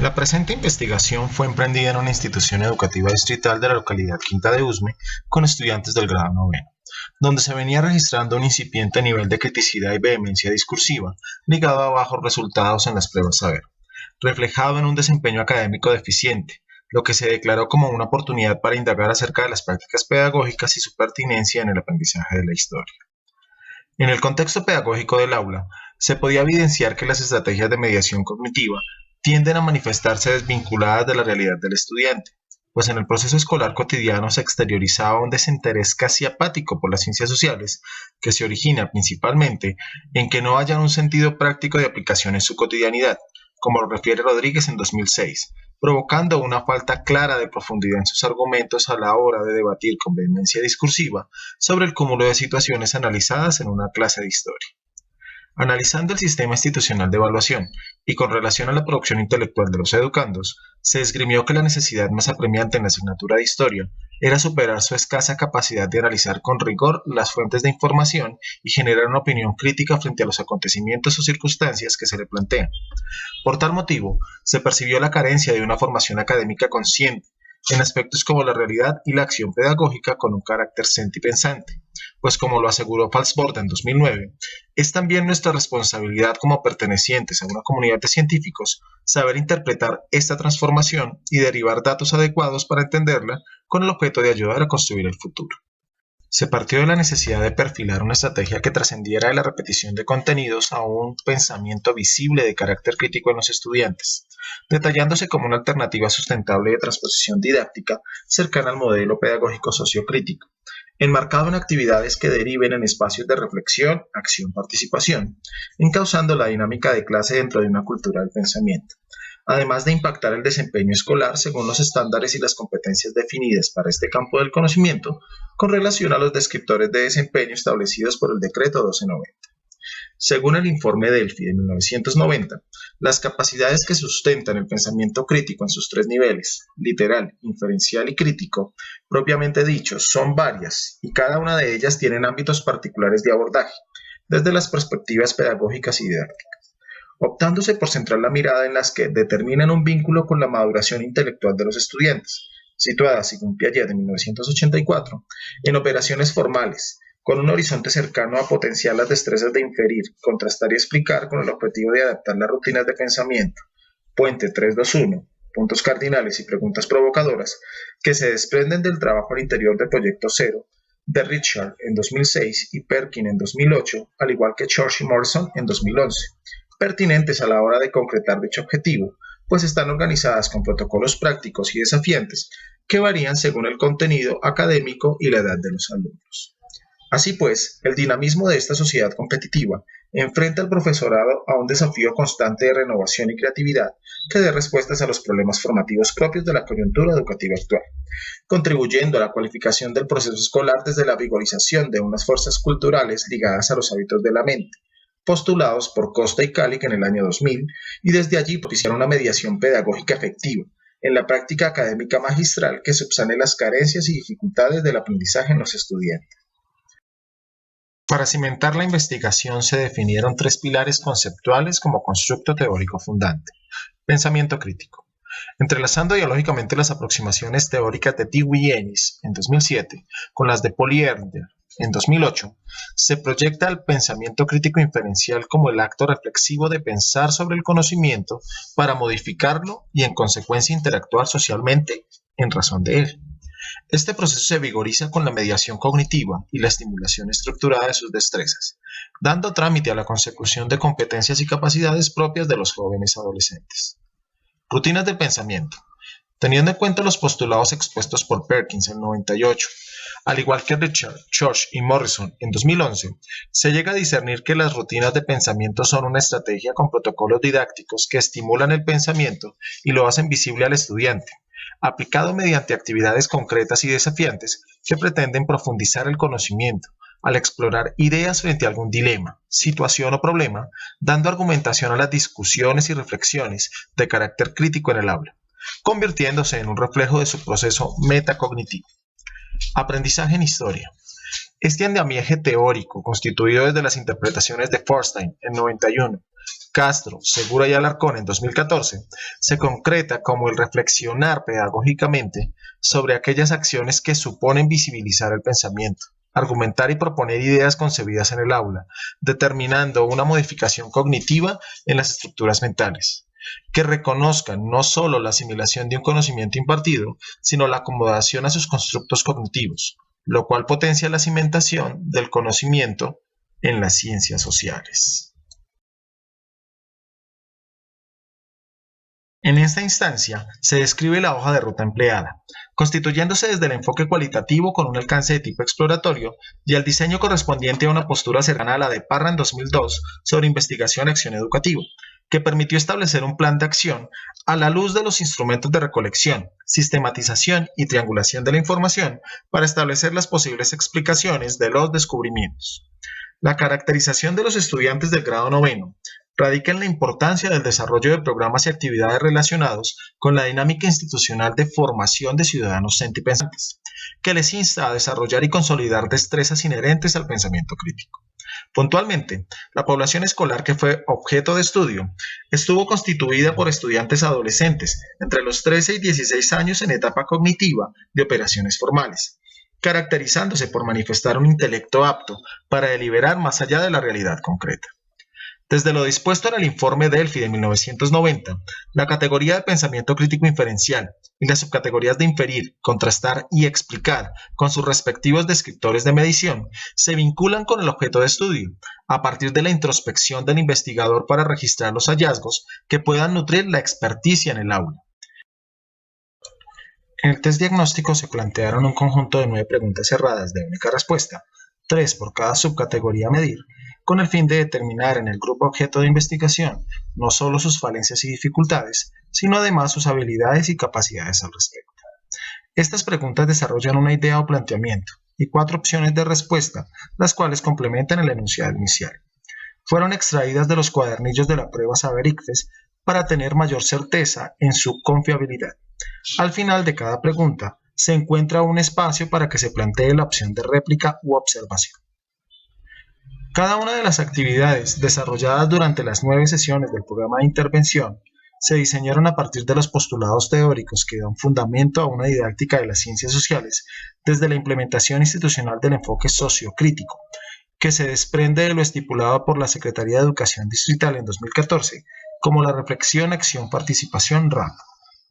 La presente investigación fue emprendida en una institución educativa distrital de la localidad Quinta de Usme con estudiantes del grado noveno, donde se venía registrando un incipiente nivel de criticidad y vehemencia discursiva ligado a bajos resultados en las pruebas saber, reflejado en un desempeño académico deficiente, lo que se declaró como una oportunidad para indagar acerca de las prácticas pedagógicas y su pertinencia en el aprendizaje de la historia. En el contexto pedagógico del aula, se podía evidenciar que las estrategias de mediación cognitiva tienden a manifestarse desvinculadas de la realidad del estudiante, pues en el proceso escolar cotidiano se exteriorizaba un desinterés casi apático por las ciencias sociales, que se origina principalmente en que no hayan un sentido práctico de aplicación en su cotidianidad, como lo refiere Rodríguez en 2006, provocando una falta clara de profundidad en sus argumentos a la hora de debatir con vehemencia discursiva sobre el cúmulo de situaciones analizadas en una clase de historia. Analizando el sistema institucional de evaluación y con relación a la producción intelectual de los educandos, se esgrimió que la necesidad más apremiante en la asignatura de historia era superar su escasa capacidad de analizar con rigor las fuentes de información y generar una opinión crítica frente a los acontecimientos o circunstancias que se le plantean. Por tal motivo, se percibió la carencia de una formación académica consciente en aspectos como la realidad y la acción pedagógica con un carácter sentipensante, pues como lo aseguró Falsborda en 2009, es también nuestra responsabilidad como pertenecientes a una comunidad de científicos saber interpretar esta transformación y derivar datos adecuados para entenderla con el objeto de ayudar a construir el futuro. Se partió de la necesidad de perfilar una estrategia que trascendiera de la repetición de contenidos a un pensamiento visible de carácter crítico en los estudiantes, detallándose como una alternativa sustentable de transposición didáctica cercana al modelo pedagógico sociocrítico, enmarcado en actividades que deriven en espacios de reflexión, acción, participación, encauzando la dinámica de clase dentro de una cultura del pensamiento, además de impactar el desempeño escolar según los estándares y las competencias definidas para este campo del conocimiento con relación a los descriptores de desempeño establecidos por el Decreto 1290. Según el informe Delphi de 1990, las capacidades que sustentan el pensamiento crítico en sus tres niveles, literal, inferencial y crítico, propiamente dichos, son varias y cada una de ellas tienen ámbitos particulares de abordaje, desde las perspectivas pedagógicas y didácticas, optándose por centrar la mirada en las que determinan un vínculo con la maduración intelectual de los estudiantes, situada, según Piaget de 1984, en operaciones formales, con un horizonte cercano a potenciar las destrezas de inferir, contrastar y explicar con el objetivo de adaptar las rutinas de pensamiento, puente 321, puntos cardinales y preguntas provocadoras, que se desprenden del trabajo al interior del Proyecto Cero, de Richard en 2006 y Perkin en 2008, al igual que Church y Morrison en 2011, pertinentes a la hora de concretar dicho objetivo, pues están organizadas con protocolos prácticos y desafiantes que varían según el contenido académico y la edad de los alumnos. Así pues, el dinamismo de esta sociedad competitiva enfrenta al profesorado a un desafío constante de renovación y creatividad que dé respuestas a los problemas formativos propios de la coyuntura educativa actual, contribuyendo a la cualificación del proceso escolar desde la vigorización de unas fuerzas culturales ligadas a los hábitos de la mente, postulados por Costa y Calic en el año 2000, y desde allí propiciar una mediación pedagógica efectiva en la práctica académica magistral que subsane las carencias y dificultades del aprendizaje en los estudiantes. Para cimentar la investigación se definieron tres pilares conceptuales como constructo teórico fundante. Pensamiento crítico. Entrelazando dialógicamente las aproximaciones teóricas de Dewey y Ennis en 2007 con las de Paul y Herder en 2008, se proyecta el pensamiento crítico inferencial como el acto reflexivo de pensar sobre el conocimiento para modificarlo y en consecuencia interactuar socialmente en razón de él. Este proceso se vigoriza con la mediación cognitiva y la estimulación estructurada de sus destrezas, dando trámite a la consecución de competencias y capacidades propias de los jóvenes adolescentes. Rutinas del pensamiento. Teniendo en cuenta los postulados expuestos por Perkins en 98, al igual que Richard, Church y Morrison en 2011, se llega a discernir que las rutinas de pensamiento son una estrategia con protocolos didácticos que estimulan el pensamiento y lo hacen visible al estudiante, aplicado mediante actividades concretas y desafiantes que pretenden profundizar el conocimiento al explorar ideas frente a algún dilema, situación o problema, dando argumentación a las discusiones y reflexiones de carácter crítico en el aula, convirtiéndose en un reflejo de su proceso metacognitivo. Aprendizaje en historia. Este andamiaje teórico, constituido desde las interpretaciones de Forstein en 91 Castro, Segura y Alarcón en 2014, se concreta como el reflexionar pedagógicamente sobre aquellas acciones que suponen visibilizar el pensamiento, argumentar y proponer ideas concebidas en el aula, determinando una modificación cognitiva en las estructuras mentales, que reconozcan no solo la asimilación de un conocimiento impartido, sino la acomodación a sus constructos cognitivos, lo cual potencia la cimentación del conocimiento en las ciencias sociales. En esta instancia, se describe la hoja de ruta empleada, constituyéndose desde el enfoque cualitativo con un alcance de tipo exploratorio y el diseño correspondiente a una postura cercana a la de Parra en 2002 sobre investigación y acción educativa, que permitió establecer un plan de acción a la luz de los instrumentos de recolección, sistematización y triangulación de la información para establecer las posibles explicaciones de los descubrimientos. La caracterización de los estudiantes del grado noveno radica en la importancia del desarrollo de programas y actividades relacionados con la dinámica institucional de formación de ciudadanos sentipensantes, que les insta a desarrollar y consolidar destrezas inherentes al pensamiento crítico. Puntualmente, la población escolar que fue objeto de estudio estuvo constituida por estudiantes adolescentes entre los 13 y 16 años en etapa cognitiva de operaciones formales, caracterizándose por manifestar un intelecto apto para deliberar más allá de la realidad concreta. Desde lo dispuesto en el informe Delphi de 1990, la categoría de pensamiento crítico inferencial y las subcategorías de inferir, contrastar y explicar con sus respectivos descriptores de medición se vinculan con el objeto de estudio, a partir de la introspección del investigador para registrar los hallazgos que puedan nutrir la experticia en el aula. En el test diagnóstico se plantearon un conjunto de 9 preguntas cerradas de única respuesta, 3 por cada subcategoría a medir, con el fin de determinar en el grupo objeto de investigación no solo sus falencias y dificultades, sino además sus habilidades y capacidades al respecto. Estas preguntas desarrollan una idea o planteamiento y 4 opciones de respuesta, las cuales complementan el enunciado inicial. Fueron extraídas de los cuadernillos de la prueba Saber ICFES para tener mayor certeza en su confiabilidad. Al final de cada pregunta se encuentra un espacio para que se plantee la opción de réplica u observación. Cada una de las actividades desarrolladas durante las 9 sesiones del programa de intervención se diseñaron a partir de los postulados teóricos que dan fundamento a una didáctica de las ciencias sociales desde la implementación institucional del enfoque sociocrítico, que se desprende de lo estipulado por la Secretaría de Educación Distrital en 2014 como la reflexión, acción, participación RAP,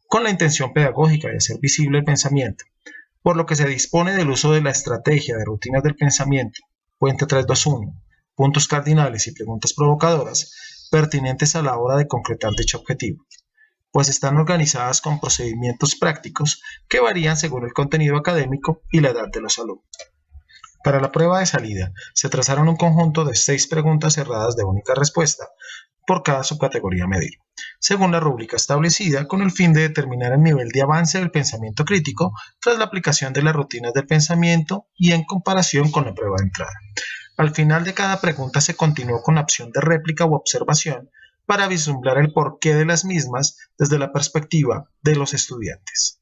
con la intención pedagógica de hacer visible el pensamiento, por lo que se dispone del uso de la estrategia de rutinas del pensamiento, Puente 321, puntos cardinales y preguntas provocadoras pertinentes a la hora de concretar dicho objetivo, pues están organizadas con procedimientos prácticos que varían según el contenido académico y la edad de los alumnos. Para la prueba de salida, se trazaron un conjunto de 6 preguntas cerradas de única respuesta por cada subcategoría a medir, según la rúbrica establecida, con el fin de determinar el nivel de avance del pensamiento crítico tras la aplicación de las rutinas del pensamiento y en comparación con la prueba de entrada. Al final de cada pregunta se continuó con la opción de réplica u observación para vislumbrar el porqué de las mismas desde la perspectiva de los estudiantes.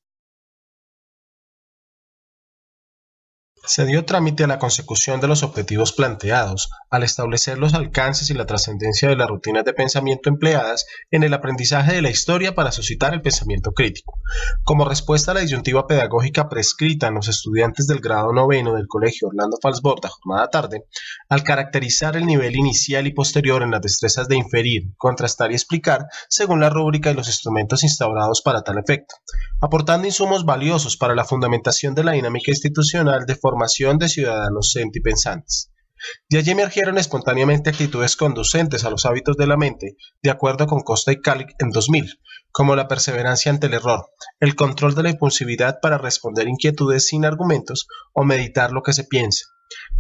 Se dio trámite a la consecución de los objetivos planteados al establecer los alcances y la trascendencia de las rutinas de pensamiento empleadas en el aprendizaje de la historia para suscitar el pensamiento crítico. Como respuesta a la disyuntiva pedagógica prescrita en los estudiantes del grado noveno del Colegio Orlando Falsborda jornada tarde, al caracterizar el nivel inicial y posterior en las destrezas de inferir, contrastar y explicar según la rúbrica y los instrumentos instaurados para tal efecto, aportando insumos valiosos para la fundamentación de la dinámica institucional de formación de ciudadanos sentipensantes. De allí emergieron espontáneamente actitudes conducentes a los hábitos de la mente, de acuerdo con Costa y Calic en 2000, como la perseverancia ante el error, el control de la impulsividad para responder inquietudes sin argumentos o meditar lo que se piensa,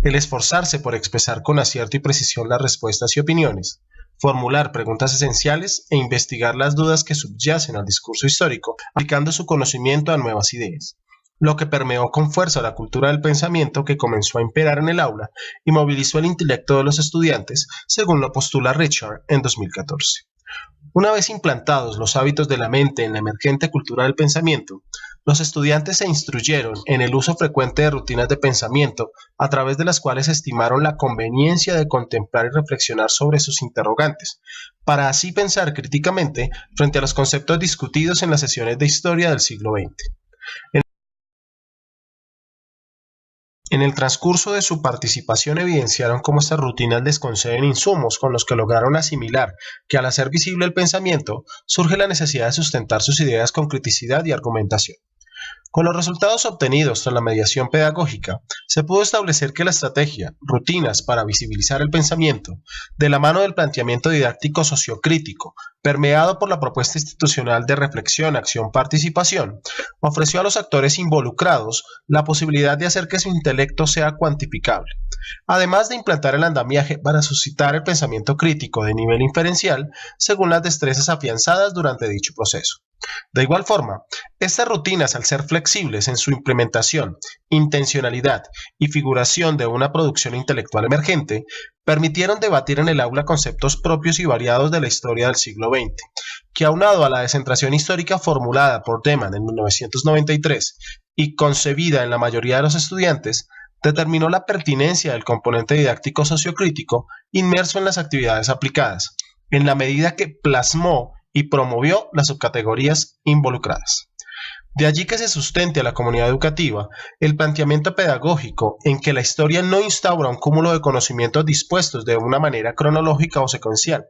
el esforzarse por expresar con acierto y precisión las respuestas y opiniones, formular preguntas esenciales e investigar las dudas que subyacen al discurso histórico, aplicando su conocimiento a nuevas ideas, lo que permeó con fuerza la cultura del pensamiento que comenzó a imperar en el aula y movilizó el intelecto de los estudiantes, según lo postula Richard en 2014. Una vez implantados los hábitos de la mente en la emergente cultura del pensamiento, los estudiantes se instruyeron en el uso frecuente de rutinas de pensamiento, a través de las cuales estimaron la conveniencia de contemplar y reflexionar sobre sus interrogantes, para así pensar críticamente frente a los conceptos discutidos en las sesiones de historia del siglo XX. En el transcurso de su participación evidenciaron cómo estas rutinas les conceden insumos con los que lograron asimilar que al hacer visible el pensamiento surge la necesidad de sustentar sus ideas con criticidad y argumentación. Con los resultados obtenidos tras la mediación pedagógica, se pudo establecer que la estrategia, rutinas para visibilizar el pensamiento, de la mano del planteamiento didáctico sociocrítico, permeado por la propuesta institucional de reflexión, acción, participación, ofreció a los actores involucrados la posibilidad de hacer que su intelecto sea cuantificable, además de implantar el andamiaje para suscitar el pensamiento crítico de nivel inferencial según las destrezas afianzadas durante dicho proceso. De igual forma, estas rutinas, al ser flexibles en su implementación, intencionalidad y figuración de una producción intelectual emergente, permitieron debatir en el aula conceptos propios y variados de la historia del siglo XX, que aunado a la descentración histórica formulada por Deman en 1993 y concebida en la mayoría de los estudiantes, determinó la pertinencia del componente didáctico sociocrítico inmerso en las actividades aplicadas, en la medida que plasmó y promovió las subcategorías involucradas. De allí que se sustente a la comunidad educativa el planteamiento pedagógico en que la historia no instaura un cúmulo de conocimientos dispuestos de una manera cronológica o secuencial,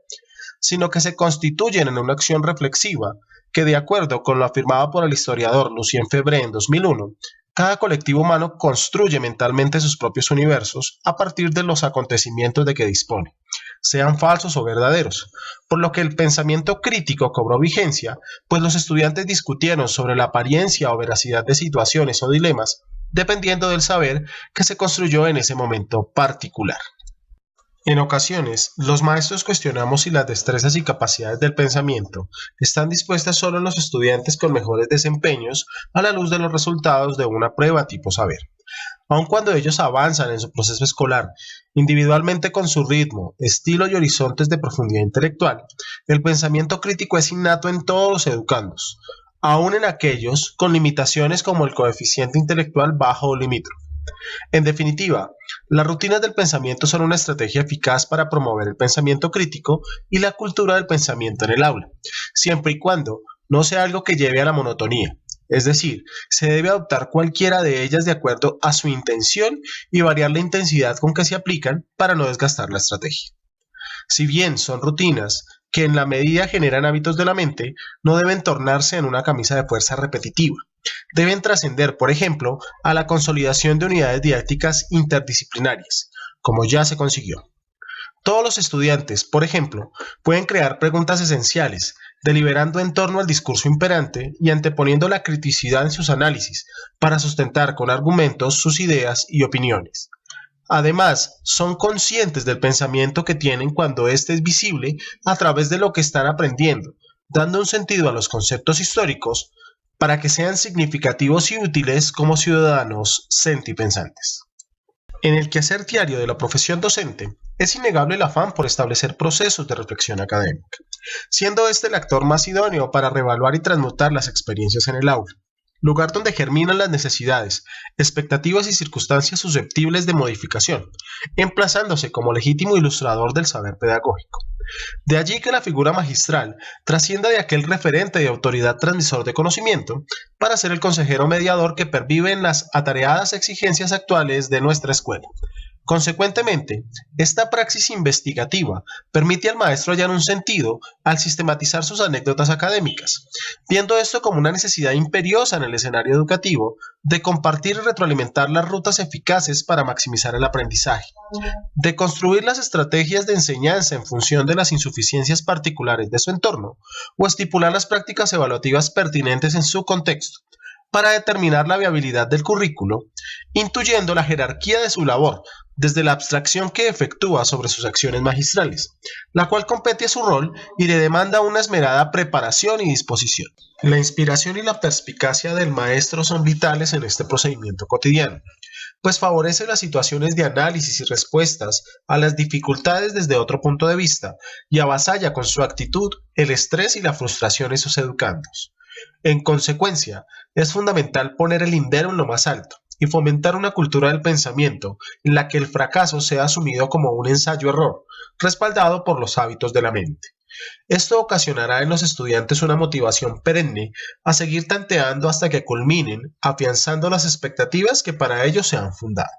sino que se constituyen en una acción reflexiva que, de acuerdo con lo afirmado por el historiador Lucien Febvre en 2001, cada colectivo humano construye mentalmente sus propios universos a partir de los acontecimientos de que dispone, sean falsos o verdaderos, por lo que el pensamiento crítico cobró vigencia, pues los estudiantes discutieron sobre la apariencia o veracidad de situaciones o dilemas, dependiendo del saber que se construyó en ese momento particular. En ocasiones, los maestros cuestionamos si las destrezas y capacidades del pensamiento están dispuestas solo en los estudiantes con mejores desempeños a la luz de los resultados de una prueba tipo saber. Aun cuando ellos avanzan en su proceso escolar, individualmente con su ritmo, estilo y horizontes de profundidad intelectual, el pensamiento crítico es innato en todos los educandos, aun en aquellos con limitaciones como el coeficiente intelectual bajo o limítrofe. En definitiva, las rutinas del pensamiento son una estrategia eficaz para promover el pensamiento crítico y la cultura del pensamiento en el aula, siempre y cuando no sea algo que lleve a la monotonía. Es decir, se debe adoptar cualquiera de ellas de acuerdo a su intención y variar la intensidad con que se aplican para no desgastar la estrategia. Si bien son rutinas que en la medida generan hábitos de la mente, no deben tornarse en una camisa de fuerza repetitiva. Deben trascender, por ejemplo, a la consolidación de unidades didácticas interdisciplinarias, como ya se consiguió. Todos los estudiantes, por ejemplo, pueden crear preguntas esenciales, deliberando en torno al discurso imperante y anteponiendo la criticidad en sus análisis, para sustentar con argumentos sus ideas y opiniones. Además, son conscientes del pensamiento que tienen cuando éste es visible a través de lo que están aprendiendo, dando un sentido a los conceptos históricos para que sean significativos y útiles como ciudadanos sentipensantes. En el quehacer diario de la profesión docente, es innegable el afán por establecer procesos de reflexión académica, siendo este el actor más idóneo para reevaluar y transmutar las experiencias en el aula, lugar donde germinan las necesidades, expectativas y circunstancias susceptibles de modificación, emplazándose como legítimo ilustrador del saber pedagógico. De allí que la figura magistral trascienda de aquel referente de autoridad transmisor de conocimiento para ser el consejero mediador que pervive en las atareadas exigencias actuales de nuestra escuela. Consecuentemente, esta praxis investigativa permite al maestro hallar un sentido al sistematizar sus anécdotas académicas, viendo esto como una necesidad imperiosa en el escenario educativo de compartir y retroalimentar las rutas eficaces para maximizar el aprendizaje, de construir las estrategias de enseñanza en función de las insuficiencias particulares de su entorno o estipular las prácticas evaluativas pertinentes en su contexto, para determinar la viabilidad del currículo, intuyendo la jerarquía de su labor desde la abstracción que efectúa sobre sus acciones magistrales, la cual compete a su rol y le demanda una esmerada preparación y disposición. La inspiración y la perspicacia del maestro son vitales en este procedimiento cotidiano, pues favorece las situaciones de análisis y respuestas a las dificultades desde otro punto de vista y avasalla con su actitud el estrés y la frustración en sus educandos. En consecuencia, es fundamental poner el lindero en lo más alto y fomentar una cultura del pensamiento en la que el fracaso sea asumido como un ensayo-error, respaldado por los hábitos de la mente. Esto ocasionará en los estudiantes una motivación perenne a seguir tanteando hasta que culminen, afianzando las expectativas que para ellos se han fundado.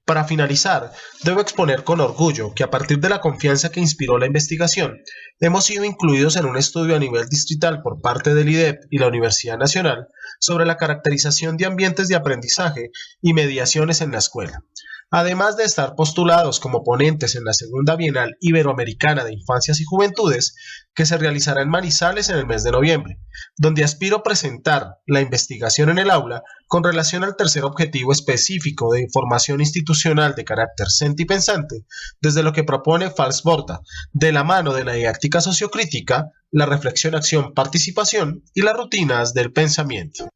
Para finalizar, debo exponer con orgullo que a partir de la confianza que inspiró la investigación, hemos sido incluidos en un estudio a nivel distrital por parte del IDEP y la Universidad Nacional sobre la caracterización de ambientes de aprendizaje y mediaciones en la escuela, además de estar postulados como ponentes en la Segunda Bienal Iberoamericana de Infancias y Juventudes, que se realizará en Manizales en el mes de noviembre, donde aspiro presentar la investigación en el aula con relación al tercer objetivo específico de información institucional de carácter sentipensante, desde lo que propone Fals-Borda, de la mano de la didáctica sociocrítica, la reflexión-acción-participación y las rutinas del pensamiento.